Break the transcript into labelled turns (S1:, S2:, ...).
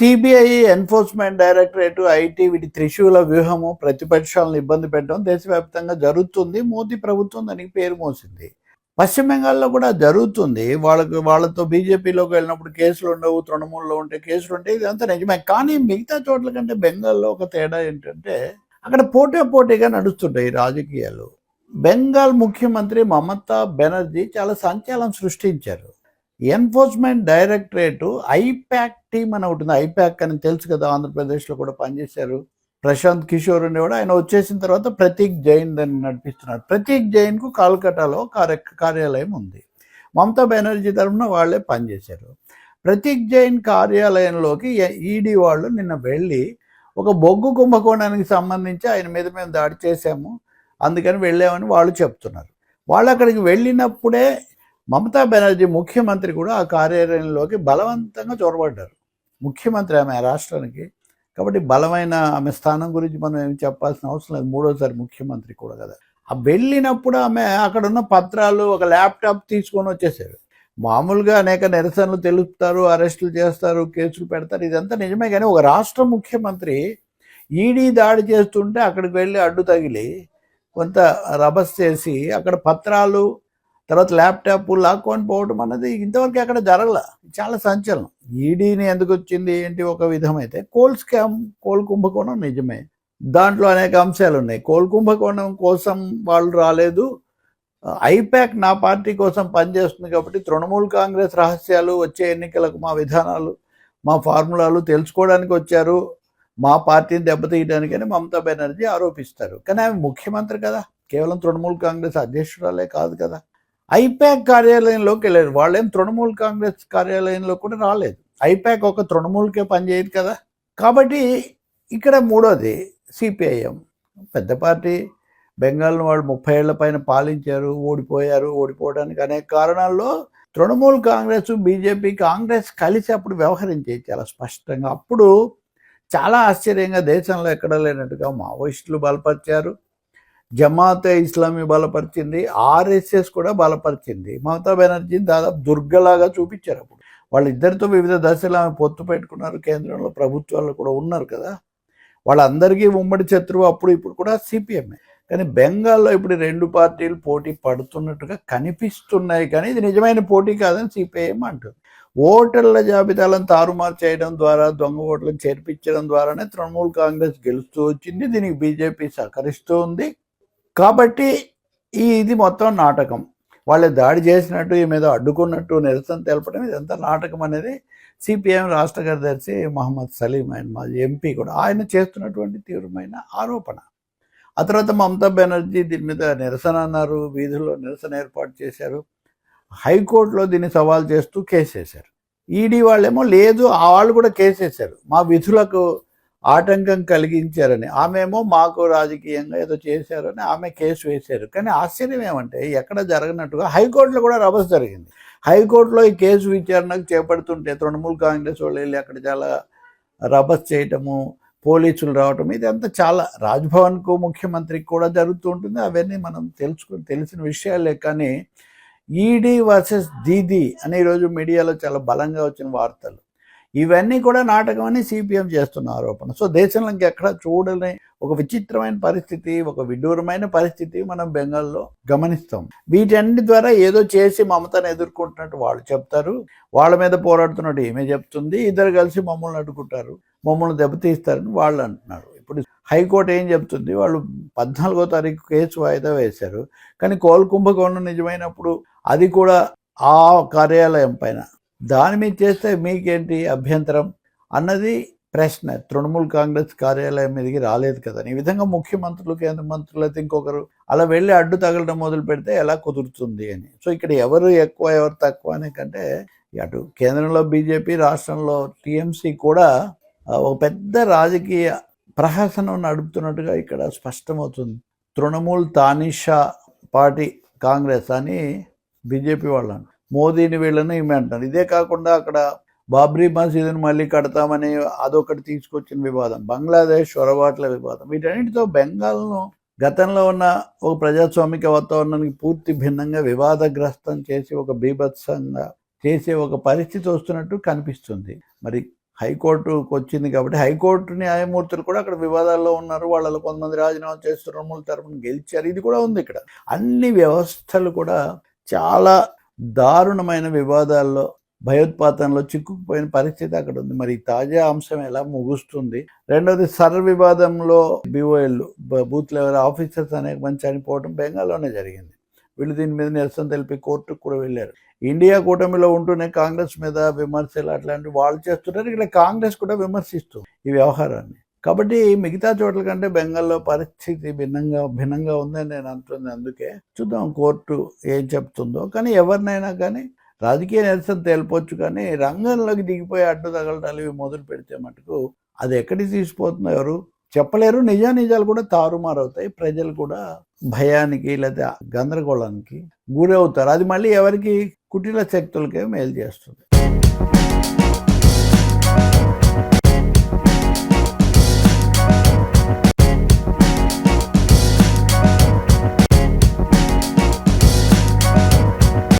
S1: CBI, enforcement directorate, IT వీటి త్రిశూల వ్యూహము ప్రతిపక్షాలను ఇబ్బంది పెట్టడం దేశవ్యాప్తంగా జరుగుతుంది. మోదీ ప్రభుత్వం దానికి పేరు మోసింది. పశ్చిమ బెంగాల్లో కూడా జరుగుతుంది. వాళ్ళతో బీజేపీలోకి వెళ్ళినప్పుడు కేసులు ఉండవు, తృణమూల్లో ఉంటే కేసులు ఉంటాయి, ఇదంతా నిజమే. కానీ మిగతా చోట్ల కంటే బెంగాల్లో ఒక తేడా ఏంటంటే అక్కడ పోటాపోటీగా నడుస్తుంటాయి రాజకీయాలు. బెంగాల్ ముఖ్యమంత్రి మమతా బెనర్జీ చాలా సంచలనం సృష్టించారు. ఎన్ఫోర్స్మెంట్ డైరెక్టరేట్ ఐపాక్ టీమ్ అని ఉంటుంది. ఐపాక్ అని తెలుసు కదా, ఆంధ్రప్రదేశ్లో కూడా పనిచేశారు. ప్రశాంత్ కిషోర్ ఉండేవాడు, ఆయన వచ్చేసిన తర్వాత ప్రతీక్ జైన్ దాన్ని నడిపిస్తున్నారు. ప్రతీక్ జైన్కు కాల్కటాలో కార్యాలయం ఉంది. మమతా బెనర్జీ తరఫున వాళ్ళే పనిచేశారు. ప్రతీక్ జైన్ కార్యాలయంలోకి ఈడీ వాళ్ళు నిన్న వెళ్ళి ఒక బొగ్గు కుంభకోణానికి సంబంధించి ఆయన మీద మేము దాడి చేశాము, అందుకని వెళ్ళామని వాళ్ళు చెప్తున్నారు. వాళ్ళు అక్కడికి వెళ్ళినప్పుడే మమతా బెనర్జీ ముఖ్యమంత్రి కూడా ఆ కార్యాలయంలోకి బలవంతంగా చొరబడ్డారు. ముఖ్యమంత్రి ఆమె రాష్ట్రానికి, కాబట్టి బలమైన ఆమె స్థానం గురించి మనం ఏమి చెప్పాల్సిన అవసరం లేదు. మూడోసారి ముఖ్యమంత్రి కూడా కదా. ఆ వెళ్ళినప్పుడు ఆమె అక్కడ ఉన్న పత్రాలు, ఒక ల్యాప్టాప్ తీసుకొని వచ్చేసారు. మామూలుగా అనేక నిరసనలు తెలుపుతారు, అరెస్టులు చేస్తారు, కేసులు పెడతారు, ఇదంతా నిజమే. కానీ ఒక రాష్ట్ర ముఖ్యమంత్రి ఈడీ దాడి చేస్తుంటే అక్కడికి వెళ్ళి అడ్డు తగిలి కొంత రభస్ చేసి అక్కడ పత్రాలు, తర్వాత ల్యాప్టాప్ లాక్కొని పోవడం అన్నది ఇంతవరకు అక్కడ జరగల. చాలా సంచలనం. ఈడీని ఎందుకు వచ్చింది ఏంటి ఒక విధమైతే, కోల్ స్కామ్, కోల్ కుంభకోణం నిజమే, దాంట్లో అనేక అంశాలు ఉన్నాయి. కోల్ కుంభకోణం కోసం వాళ్ళు రాలేదు, ఐపాక్ నా పార్టీ కోసం పనిచేస్తుంది కాబట్టి తృణమూల్ కాంగ్రెస్ రహస్యాలు, వచ్చే ఎన్నికలకు మా విధానాలు, మా ఫార్ములాలు తెలుసుకోవడానికి వచ్చారు, మా పార్టీని దెబ్బతీయడానికని మమతా బెనర్జీ ఆరోపిస్తారు. కానీ ఆమె ముఖ్యమంత్రి కదా, కేవలం తృణమూల్ కాంగ్రెస్ అధ్యక్షురాలే కాదు కదా. ఐపాక్ కార్యాలయంలోకి వెళ్ళారు, వాళ్ళేం తృణమూల్ కాంగ్రెస్ కార్యాలయంలో కూడా రాలేదు. ఐపాక్ ఒక తృణమూల్కే పనిచేయదు కదా. కాబట్టి ఇక్కడ మూడోది సిపిఐఎం, పెద్ద పార్టీ. బెంగాల్ను వాళ్ళు 30 ఏళ్ల పైన పాలించారు, ఓడిపోయారు. ఓడిపోవడానికి అనేక కారణాల్లో తృణమూల్ కాంగ్రెస్, బీజేపీ, కాంగ్రెస్ కలిసి అప్పుడు వ్యవహరించేది చాలా స్పష్టంగా. అప్పుడు చాలా ఆశ్చర్యంగా దేశంలో ఎక్కడ లేనట్టుగా మావోయిస్టులు బలపరిచారు, జమాతే ఇస్లామీ బలపరిచింది, ఆర్ఎస్ఎస్ కూడా బలపరిచింది. మమతా బెనర్జీని దాదాపు దుర్గలాగా చూపించారు. అప్పుడు వాళ్ళిద్దరితో వివిధ దశలు ఆమె పొత్తు పెట్టుకున్నారు, కేంద్రంలో ప్రభుత్వాల్లో కూడా ఉన్నారు కదా. వాళ్ళందరికీ ఉమ్మడి శత్రువు అప్పుడు ఇప్పుడు కూడా సిపిఎంఏ. కానీ బెంగాల్లో ఇప్పుడు 2 పార్టీలు పోటీ పడుతున్నట్టుగా కనిపిస్తున్నాయి, కానీ ఇది నిజమైన పోటీ కాదని సిపిఐఎం అంటుంది. ఓటర్ల జాబితాలను తారుమారు చేయడం ద్వారా, దొంగ ఓట్లను చేర్పించడం ద్వారానే తృణమూల్ కాంగ్రెస్ గెలుస్తూ వచ్చింది. దీనికి బీజేపీ సహకరిస్తూ ఉంది. కాబట్టి ఇది మొత్తం నాటకం. వాళ్ళే దాడి చేసినట్టు, ఈ మీద అడ్డుకున్నట్టు నిరసన తెలపడం, ఇదంతా నాటకం అనేది సిపిఐఎం రాష్ట్ర కార్యదర్శి మహమ్మద్ సలీం, ఆయన మాజీ ఎంపీ కూడా, ఆయన చేస్తున్నటువంటి తీవ్రమైన ఆరోపణ. ఆ తర్వాత మమతా బెనర్జీ దీని మీద నిరసన అన్నారు, వీధుల్లో నిరసన ఏర్పాటు చేశారు. హైకోర్టులో దీన్ని సవాల్ చేస్తూ కేసు వేశారు. ఈడీ వాళ్ళేమో లేదు, వాళ్ళు కూడా కేసు వేశారు, మా విధులకు ఆటంకం కలిగించారని. ఆమెమో మాకు రాజకీయంగా ఏదో చేశారని ఆమె కేసు వేశారు. కానీ ఆశ్చర్యం ఏమంటే ఎక్కడ జరగనట్టుగా హైకోర్టులో కూడా రభస జరిగింది. హైకోర్టులో ఈ కేసు విచారణకు చేపడుతుంటే తృణమూల్ కాంగ్రెస్ వాళ్ళు వెళ్ళి అక్కడ చాలా రభస చేయటము, పోలీసులు రావటం, ఇదంతా చాలా రాజ్భవన్కు ముఖ్యమంత్రికి కూడా జరుగుతూ ఉంటుంది. అవన్నీ మనం తెలిసిన విషయాలే. కానీ ఈడీ వర్సెస్ దీదీ అని ఈరోజు మీడియాలో చాలా బలంగా వచ్చిన వార్తలు, ఇవన్నీ కూడా నాటకం అని సిపిఎం చేస్తున్న ఆరోపణ. సో దేశంలో ఇంకెక్కడ చూడని ఒక విచిత్రమైన పరిస్థితి, ఒక విడ్డూరమైన పరిస్థితి మనం బెంగాల్లో గమనిస్తాం. వీటన్ని ద్వారా ఏదో చేసి మమతను ఎదుర్కొంటున్నట్టు వాళ్ళు చెప్తారు, వాళ్ళ మీద పోరాడుతున్నట్టు ఏమే చెప్తుంది, ఇద్దరు కలిసి మమ్మల్ని అడ్డుకుంటారు, మమ్మల్ని దెబ్బతీస్తారని వాళ్ళు అంటున్నారు. ఇప్పుడు హైకోర్టు ఏం చెప్తుంది, వాళ్ళు 14వ తారీఖు కేసు వాయిదా వేశారు. కానీ కోల్ కుంభకోణం నిజమైనప్పుడు అది కూడా ఆ కార్యాలయం పైన, దాని మీద చేస్తే మీకేంటి అభ్యంతరం అన్నది ప్రశ్న. తృణమూల్ కాంగ్రెస్ కార్యాలయం మీదకి రాలేదు కదా. ఈ విధంగా ముఖ్యమంత్రులు, కేంద్ర మంత్రులు అయితే ఇంకొకరు అలా వెళ్ళి అడ్డు తగలడం మొదలు పెడితే ఎలా కుదురుతుంది అని. సో ఇక్కడ ఎవరు ఎక్కువ ఎవరు తక్కువ అనే కంటే, అటు కేంద్రంలో బీజేపీ, రాష్ట్రంలో టీఎంసీ కూడా ఒక పెద్ద రాజకీయ ప్రహసనం నడుపుతున్నట్టుగా ఇక్కడ స్పష్టమవుతుంది. తృణమూల్ తానిషా పార్టీ కాంగ్రెస్ అని బీజేపీ వాళ్ళు అంటారు, మోదీని వీళ్ళని ఈమె అంటారు. ఇదే కాకుండా అక్కడ బాబ్రీ మసీదుని మళ్ళీ కడతామని అదొకటి తీసుకొచ్చిన వివాదం, బంగ్లాదేశ్ చొరబాట్ల వివాదం, వీటన్నిటితో బెంగాల్ను గతంలో ఉన్న ఒక ప్రజాస్వామిక వాతావరణానికి పూర్తి భిన్నంగా వివాదగ్రస్తం చేసి, ఒక బీభత్సంగా చేసే ఒక పరిస్థితి వస్తున్నట్టు కనిపిస్తుంది. మరి హైకోర్టుకు వచ్చింది కాబట్టి హైకోర్టు న్యాయమూర్తులు కూడా అక్కడ వివాదాల్లో ఉన్నారు. వాళ్ళలో కొంతమంది రాజీనామా చేస్తూ తృణమూల్ తరఫున గెలిచారు. ఇది కూడా ఉంది ఇక్కడ. అన్ని వ్యవస్థలు కూడా చాలా దారుణమైన వివాదాల్లో భయోత్పాతంలో చిక్కుకుపోయిన పరిస్థితి అక్కడ ఉంది. మరి తాజా అంశం ఎలా ముగుస్తుంది? రెండవది వివాదంలో BOL బూత్ లెవెల్ ఆఫీసర్స్ అనేక మంది చనిపోవడం బెంగాల్లోనే జరిగింది. వీళ్ళు దీని మీద నిరసన తెలిపి కోర్టుకు కూడా వెళ్ళారు. ఇండియా కూటమిలో ఉంటూనే కాంగ్రెస్ మీద విమర్శలు అట్లాంటివి వాళ్ళు చేస్తున్నారు. ఇక్కడ కాంగ్రెస్ కూడా విమర్శిస్తుంది ఈ వ్యవహారాన్ని. కాబట్టి మిగతా చోట్ల కంటే బెంగాల్లో పరిస్థితి భిన్నంగా ఉందని నేను అంటుంది. అందుకే చూద్దాం కోర్టు ఏం చెప్తుందో. కానీ ఎవరినైనా కానీ రాజకీయ నిరసన తేలిపోవచ్చు, కానీ రంగంలోకి దిగిపోయి అడ్డు తగలటాలు ఇవి మొదలు పెడితే మటుకు అది ఎక్కడికి తీసిపోతుందో ఎవరు చెప్పలేరు. నిజాలు కూడా తారుమారవుతాయి. ప్రజలు కూడా భయానికి లేదా గందరగోళానికి గురవుతారు. అది మళ్ళీ ఎవరికి కుటిల శక్తులకే మేలు చేస్తుంది.